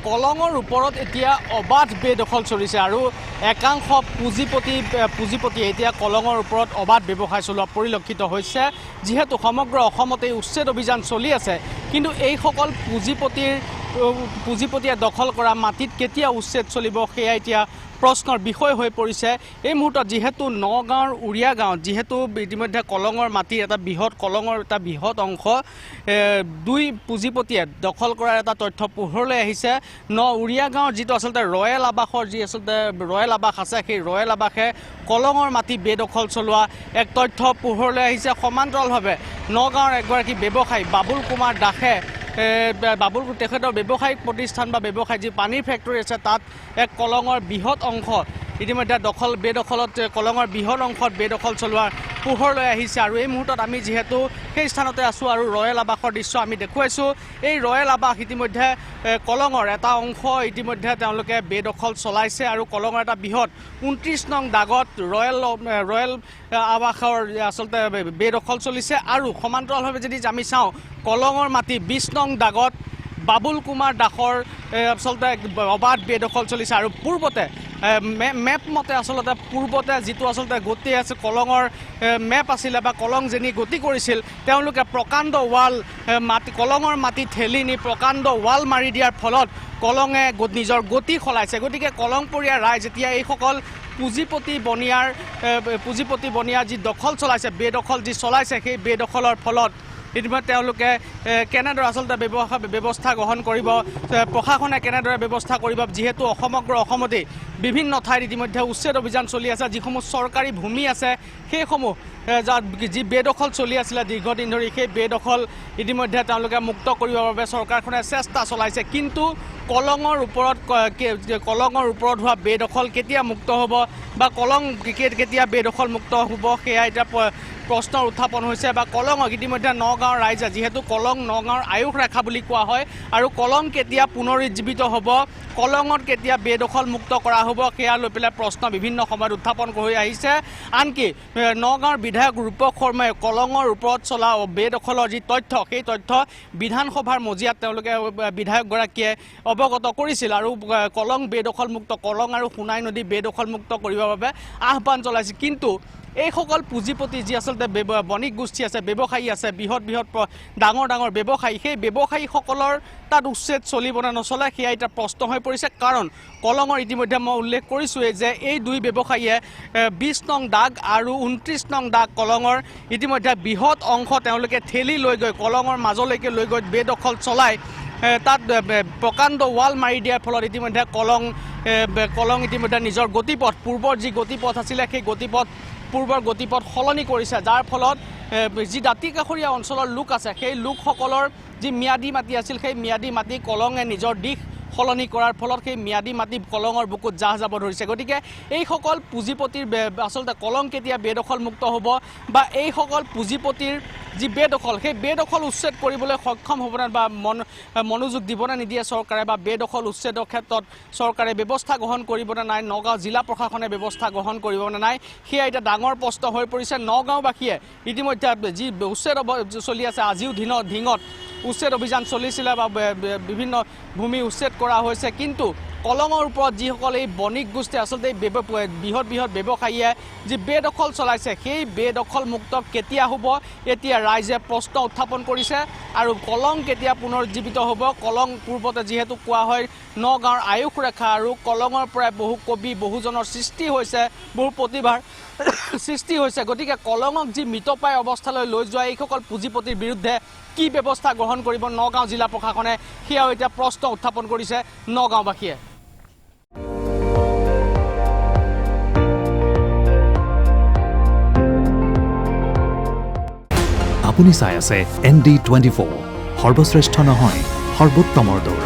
কলঙৰ ওপৰত এতিয়া অবাধ বেদখল চলিছে আৰু একাংশ পুঁজিপতি এতিয়া কলঙৰ ওপৰত অবাধ ব্যৱসায় চলোৱা পৰিলক্ষিত হৈছে যিহেতু সমগ্ৰ অসমতে উচ্ছেদ অভিযান চলি আছে কিন্তু এইসকল পুঁজিপতিয়ে দখল কৰা মাটিত কেতিয়া উচ্ছেদ চলিব সেয়া এতিয়া প্ৰশ্নৰ বিষয় হৈ পৰিছে এই মুহূৰ্তত যিহেতু নগাঁৱৰ উৰিয়া গাঁৱত যিহেতু ইতিমধ্যে কলঙৰ মাটিৰ কলঙৰ এটা বৃহৎ অংশ দুই পুঁজিপতিয়ে দখল কৰাৰ এটা তথ্য পোহৰলৈ আহিছে উৰিয়া গাঁৱৰ যিটো আচলতে ৰয়েল আৱাসৰ যি আচলতে ৰয়েল আৱাস আছে সেই ৰয়েল আৱাসে কলঙৰ মাটি বেদখল চলোৱা এক তথ্য পোহৰলৈ আহিছে সমান্তৰালভাৱে নগাঁৱৰ এগৰাকী ব্যৱসায়ী বাবুল কুমাৰ দাসে তেখেতৰ ব্যৱসায়িক প্ৰতিষ্ঠান বা ব্যৱসায় যি পানীৰ ফেক্টৰী আছে তাত এক কলঙৰ বৃহৎ অংশ ইতিমধ্যে বেদখলত কলঙৰ বৃহৎ অংশত বেদখল চলোৱাৰ পোহৰলৈ আহিছে আৰু এই মুহূৰ্তত আমি যিহেতু সেই স্থানতে আছোঁ আৰু ৰয়েল আৱাসৰ দৃশ্য আমি দেখুৱাইছোঁ এই ৰয়েল আৱাস ইতিমধ্যে কলঙৰ এটা অংশ ইতিমধ্যে তেওঁলোকে বেদখল চলাইছে আৰু কলঙৰ এটা বৃহৎ 29 নং দাগত ৰয়েল আৱাসৰ আচলতে বেদখল চলিছে আৰু সমান্তৰালভাৱে যদি আমি চাওঁ কলঙৰ মাটি 20 নং দাগত বাবুল কুমাৰ দাসৰ আচলতে অবাধ বেদখল চলিছে আৰু পূৰ্বতে মেপ মতে আচলতে পূৰ্বতে যিটো আচলতে গতি আছে কলঙৰ মেপ আছিলে বা কলং যেনি গতি কৰিছিল তেওঁলোকে প্ৰকাণ্ড ৱাল কলঙৰ মাটি ঠেলি নি প্ৰকাণ্ড ৱাল মাৰি দিয়াৰ ফলত কলঙে নিজৰ গতি সলাইছে গতিকে কলংপৰীয়া ৰাইজ এতিয়া এইসকল পুঁজিপতি বনিয়াৰ যি দখল চলাইছে বেদখল যি চলাইছে সেই বেদখলৰ ফলত ইতিমধ্যে তেওঁলোকে কেনেদৰে আচলতে ব্যৱস্থা গ্ৰহণ কৰিব প্ৰশাসনে কেনেদৰে ব্যৱস্থা কৰিব যিহেতু সমগ্ৰ অসমতে বিভিন্ন ঠাইত ইতিমধ্যে উচ্ছেদ অভিযান চলি আছে যিসমূহ চৰকাৰী ভূমি আছে সেইসমূহ যি বেদখল চলি আছিলে দীৰ্ঘদিন ধৰি সেই বেদখল ইতিমধ্যে তেওঁলোকে মুক্ত কৰিবৰ বাবে চৰকাৰখনে চেষ্টা চলাইছে কিন্তু কলঙৰ ওপৰত হোৱা বেদখল কেতিয়া মুক্ত হ'ব বা কলং কেতিয়া বেদখল মুক্ত হ'ব সেয়া এতিয়া প্ৰশ্নৰ উত্থাপন হৈছে বা কলঙক ইতিমধ্যে নগাঁৱৰ ৰাইজে যিহেতু কলং নগাঁৱৰ আয়ুস ৰেখা বুলি কোৱা হয় আৰু কলং কেতিয়া পুনৰুজ্জীৱিত হ'ব কলঙত কেতিয়া বেদখল মুক্ত কৰা হ'ব সেয়া লৈ পেলাই প্ৰশ্ন বিভিন্ন সময়ত উত্থাপন কৰি আহিছে আনকি নগাঁৱৰ বিধায়ক ৰূপক শৰ্মাই কলঙৰ ওপৰত চলা বেদখলৰ যি তথ্য সেই তথ্য বিধানসভাৰ মজিয়াত তেওঁলোকে বিধায়কগৰাকীয়ে অৱগত কৰিছিল আৰু কলং বেদখল মুক্ত কলং আৰু সোণাই নদী বেদখল মুক্ত কৰিবৰ বাবে আহ্বান জনাইছিল কিন্তু এইসকল পুঁজিপতি যি আচলতে বণিক গোষ্ঠী আছে ব্যৱসায়ী আছে বৃহৎ ডাঙৰ ব্যৱসায়ী সেই ব্যৱসায়ীসকলৰ তাত উচ্ছেদ চলিব নে নচলে সেয়া এতিয়া প্ৰশ্ন হৈ পৰিছে কাৰণ কলঙৰ ইতিমধ্যে মই উল্লেখ কৰিছোঁৱেই যে এই দুই ব্যৱসায়ীয়ে 20 নং দাগ আৰু 29 নং দাগ কলঙৰ ইতিমধ্যে বৃহৎ অংশ তেওঁলোকে ঠেলি লৈ গৈ কলঙৰ মাজলৈকে লৈ গৈ বেদখল চলাই তাত প্ৰকাণ্ড ৱাল মাৰি দিয়াৰ ফলত ইতিমধ্যে কলং ইতিমধ্যে নিজৰ গতিপথ পূৰ্বৰ যি গতিপথ আছিলে সেই পূৰ্বৰ গতিপথ সলনি কৰিছে যাৰ ফলত যি দাঁতিকাষৰীয়া অঞ্চলৰ লোক আছে সেই লোকসকলৰ যি ম্যাদী মাটি আছিল সেই ম্যাদী মাটি কলঙে নিজৰ দিশ সলনি কৰাৰ ফলত সেই ম্যাদী মাটি কলঙৰ বুকুত জাহ যাব ধৰিছে গতিকে এইসকল পুঁজিপতিৰ আচলতে কলং কেতিয়া বেদখল মুক্ত হ'ব বা এইসকল পুঁজিপতিৰ যি বেদখল সেই বেদখল উচ্ছেদ কৰিবলৈ সক্ষম হ'ব নে বা মনোযোগ দিব নে নিদিয়ে চৰকাৰে বা বেদখল উচ্ছেদৰ ক্ষেত্ৰত চৰকাৰে ব্যৱস্থা গ্ৰহণ কৰিব নে নাই নগাঁও জিলা প্ৰশাসনে ব্যৱস্থা গ্ৰহণ কৰিব নে নাই সেয়া এতিয়া ডাঙৰ প্ৰশ্ন হৈ পৰিছে নগাঁওবাসীয়ে ইতিমধ্যে যি উচ্ছেদ চলি আছে আজিও ঢিঙত উচ্ছেদ অভিযান চলিছিলে বা বিভিন্ন ভূমি উচ্ছেদ কৰা হৈছে কিন্তু কলঙৰ ওপৰত যিসকল এই বণিক গোষ্ঠী আচলতে বৃহৎ ব্যৱসায়ীয়ে যি বেদখল চলাইছে সেই বেদখল মুক্ত কেতিয়া হ'ব এতিয়া ৰাইজে প্ৰশ্ন উত্থাপন কৰিছে আৰু কলং কেতিয়া পুনৰুজ্জীৱিত হ'ব কলং পূৰ্বতে যিহেতু কোৱা হয় নগাঁৱৰ আয়ুস ৰেখা আৰু কলঙৰ পৰাই বহু কবি বহুজনৰ সৃষ্টি হৈছে বহু প্ৰতিভাৰ সৃষ্টি হৈছে গতিকে কলঙক যি মৃতপ্ৰায় অৱস্থালৈ লৈ যোৱা এইসকল পুঁজিপতিৰ বিৰুদ্ধে কি ব্যৱস্থা গ্ৰহণ কৰিব নগাঁও জিলা প্ৰশাসনে সেয়াও এতিয়া প্ৰশ্ন উত্থাপন কৰিছে নগাঁওবাসীয়ে আপুনি চাই আছে ND24 সৰ্বশ্ৰেষ্ঠ নহয় সৰ্বোত্তমৰ দৌৰ